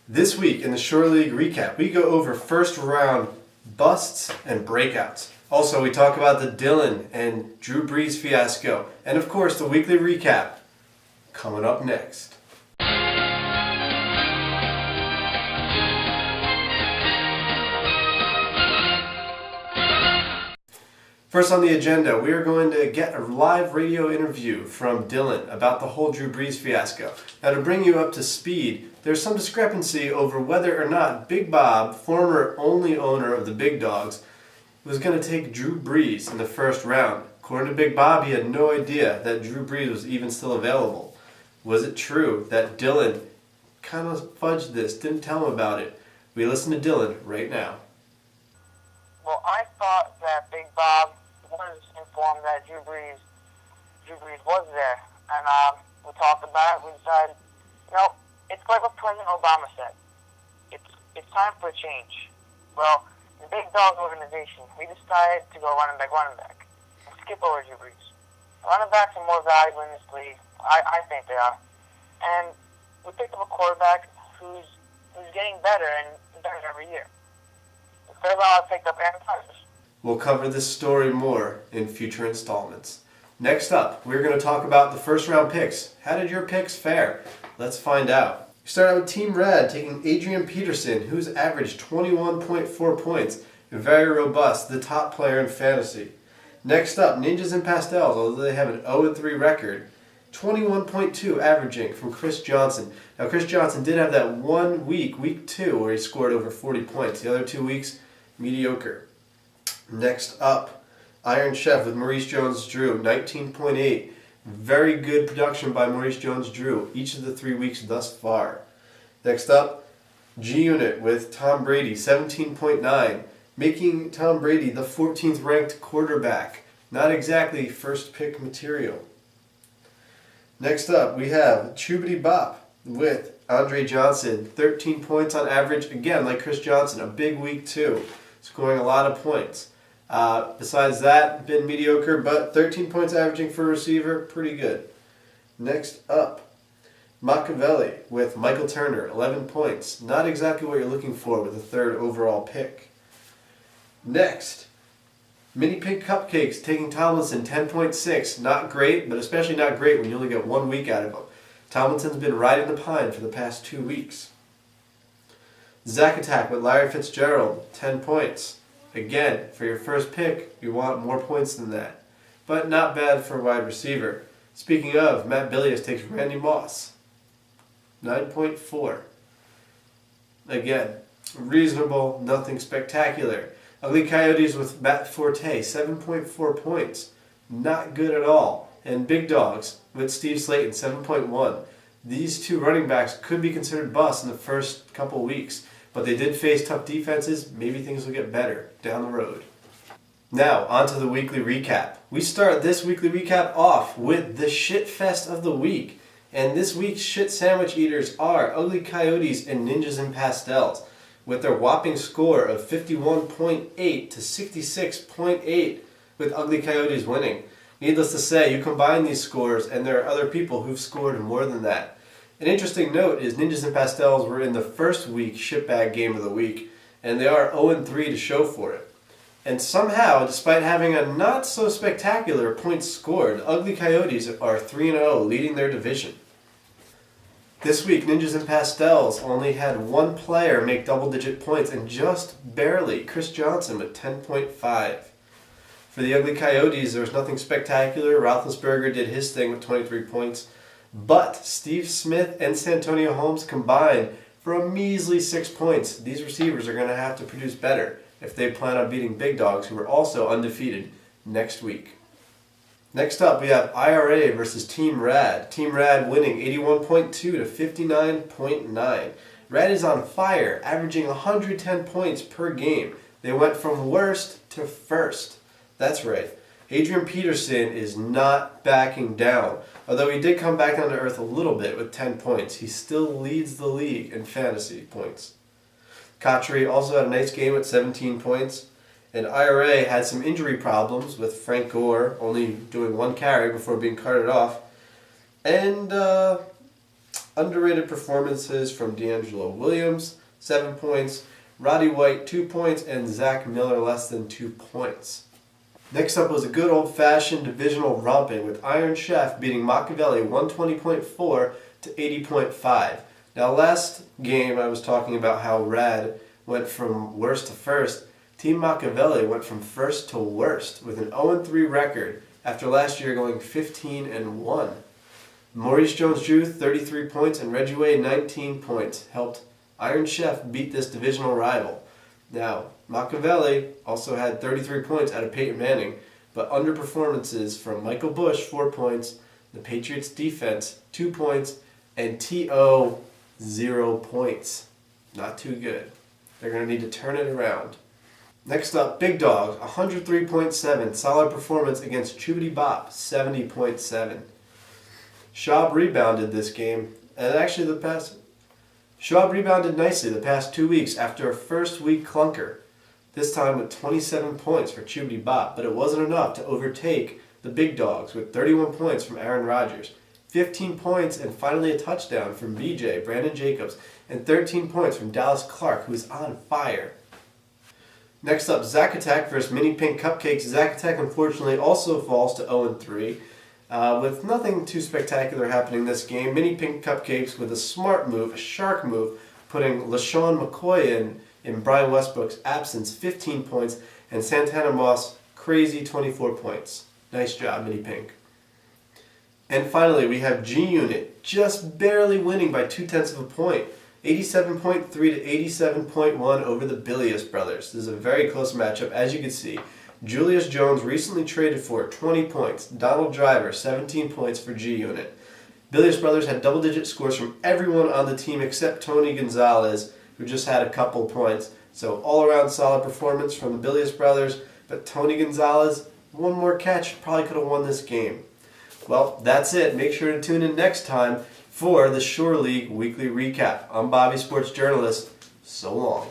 This week in the Shore League recap, we go over first round busts and breakouts. Also, we talk about the Dylan and Drew Brees fiasco. And of course, the weekly recap coming up next. First on the agenda, we are going to get a live radio interview from Dylan about the whole Drew Brees fiasco. Now, to bring you up to speed, there's some discrepancy over whether or not Big Bob, former only owner of the Big Dawgs, was going to take Drew Brees in the first round. According to Big Bob, he had no idea that Drew Brees was even still available. Was it true that Dylan kind of fudged this, didn't tell him about it? We listen to Dylan right now. Well, I thought that Big Bob was informed that Drew Brees was there, and we talked about it. We decided, it's like what President Obama said. It's time for a change. Well, the Big Dawgs organization, we decided to go running back, and skip over Drew Brees. Running backs are more valuable in this league. I think they are, and we picked up a quarterback who's getting better and better every year. The third round, I picked up Aaron Rodgers. We'll cover this story more in future installments. Next up, we're going to talk about the first round picks. How did your picks fare? Let's find out. We start out with Team Rad taking Adrian Peterson, who's averaged 21.4 points. Very robust, the top player in fantasy. Next up, Ninjas and Pastels, although they have an 0-3 record. 21.2 averaging from Chris Johnson. Now, Chris Johnson did have that 1 week, week 2, where he scored over 40 points. The other 2 weeks, mediocre. Next up, Iron Chef with Maurice Jones-Drew, 19.8. Very good production by Maurice Jones-Drew each of the 3 weeks thus far. Next up, G-Unit with Tom Brady, 17.9, making Tom Brady the 14th ranked quarterback. Not exactly first pick material. Next up, we have Chubity Bop with Andre Johnson, 13 points on average. Again, like Chris Johnson, a big week 2, scoring a lot of points. Besides that, been mediocre, but 13 points averaging for a receiver, pretty good. Next up, Machiavelli with Michael Turner, 11 points. Not exactly what you're looking for with a third overall pick. Next, Mini Pig Cupcakes taking Tomlinson, 10.6. Not great, but especially not great when you only get 1 week out of him. Tomlinson's been riding the pine for the past 2 weeks. Zack Attack with Larry Fitzgerald, 10 points. Again, for your first pick, you want more points than that. But not bad for a wide receiver. Speaking of, Matt Billius takes Randy Moss, 9.4. Again, reasonable, nothing spectacular. Ugly Coyotes with Matt Forte, 7.4 points. Not good at all. And Big Dawgs with Steve Slayton, 7.1. These 2 running backs could be considered busts in the first couple weeks. But they did face tough defenses. Maybe things will get better down the road. Now, on to the weekly recap. We start this weekly recap off with the shit fest of the week. And this week's shit sandwich eaters are Ugly Coyotes and Ninjas and Pastels, with their whopping score of 51.8 to 66.8, with Ugly Coyotes winning. Needless to say, you combine these scores and there are other people who've scored more than that. An interesting note is Ninjas and Pastels were in the first week shitbag game of the week, and they are 0-3 to show for it. And somehow, despite having a not so spectacular points scored, Ugly Coyotes are 3-0, leading their division. This week, Ninjas and Pastels only had 1 player make double-digit points, and just barely, Chris Johnson with 10.5. For the Ugly Coyotes, there was nothing spectacular. Roethlisberger did his thing with 23 points. But Steve Smith and Santonio Holmes combined for a measly 6 points. These receivers are going to have to produce better if they plan on beating Big Dawgs, who are also undefeated, next week. Next up, we have IRA versus Team Rad. Team Rad winning 81.2 to 59.9. Rad is on fire, averaging 110 points per game. They went from worst to first. That's right. Adrian Peterson is not backing down. Although he did come back down to earth a little bit with 10 points, he still leads the league in fantasy points. Kotchery also had a nice game at 17 points. And IRA had some injury problems with Frank Gore only doing 1 carry before being carted off. And Underrated performances from D'Angelo Williams, 7 points, Roddy White, 2 points, and Zach Miller, less than 2 points. Next up was a good old-fashioned divisional romping with Iron Chef beating Machiavelli 120.4 to 80.5. Now last game I was talking about how Rad went from worst to first. Team Machiavelli went from first to worst with an 0-3 record after last year going 15-1. Maurice Jones-Drew 33 points and Reggie Wade 19 points helped Iron Chef beat this divisional rival. Now, Machiavelli also had 33 points out of Peyton Manning, but underperformances from Michael Bush, 4 points, the Patriots defense, 2 points, and T.O., 0 points. Not too good. They're going to need to turn it around. Next up, Big Dawgs, 103.7, solid performance against Chubity Bop, 70.7. Schaub rebounded this game, and actually Schaub rebounded nicely the past 2 weeks after a first week clunker, this time with 27 points for Chubity Bop, but it wasn't enough to overtake the Big Dawgs with 31 points from Aaron Rodgers, 15 points and finally a touchdown from BJ, Brandon Jacobs, and 13 points from Dallas Clark, who is on fire. Next up, Zack Attack versus Mini Pink Cupcakes. Zack Attack unfortunately also falls to 0-3. With nothing too spectacular happening this game, Mini Pink Cupcakes with a smart move, a shark move, putting LaShawn McCoy in Brian Westbrook's absence, 15 points, and Santana Moss, crazy 24 points. Nice job, Mini Pink. And finally, we have G-Unit, just barely winning by 0.2 of a point, 87.3 to 87.1 over the Bilious brothers. This is a very close matchup, as you can see. Julius Jones recently traded for 20 points. Donald Driver, 17 points for G-Unit. Bilious brothers had double-digit scores from everyone on the team except Tony Gonzalez, who just had a couple points. So all-around solid performance from the Bilious brothers, but Tony Gonzalez, one more catch, probably could have won this game. Well, that's it. Make sure to tune in next time for the Shore League Weekly Recap. I'm Bobby, sports journalist. So long.